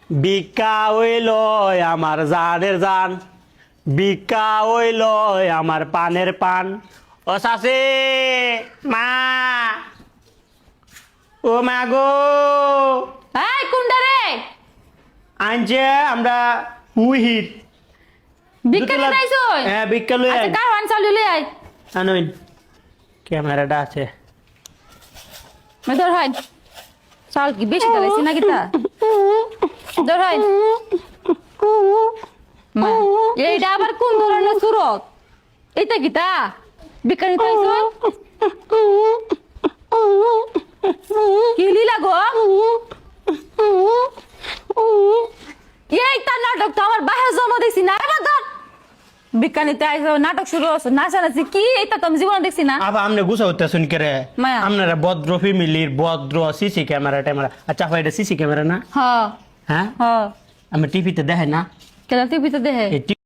ভিক্ষা হইল আমার জানের জান, ভিক্ষা হইল আমার পানের পান। ও শাশি মা, ও মা গো, এই কোনটা রে? আনছে আমরা হুইহিট ভিক্ষা নিতে আইছই? হ্যাঁ ভিক্ষা লই আচ্ছা কারওয়ান চালু লই আই। আনুন ক্যামেরাটা আছে। ধর হয় চাল কি বেশি দাঁড়াইছি নাকি তা? ধর হয় এইটা আবার কোন ধরনের সুরত? এইটা কি তা ভিক্ষা নিতে আইছই? কি লীলা গো? এই তার নাটক তো আমার বাহে জমা দেখছি না। এবার ধর ভিক্ষা নিতে আইছো, নাটক শুরু হচ্ছে, নাচানাচি কি এইটা তো আমি জীবনে দেখছি না। আবার আমনে গুছা হইতেছেন কে রে? মায়া। আপনারা ভদ্র ফ্যামিলির ভদ্র সিসি ক্যামেরা ট্যামেরা। আচ্ছা এটা সিসি ক্যামেরা না? হ্যাঁ হ্যাঁ হ্যাঁ আমি টিভিতে দেখে না কেন তুই ভিতরে দেহে এই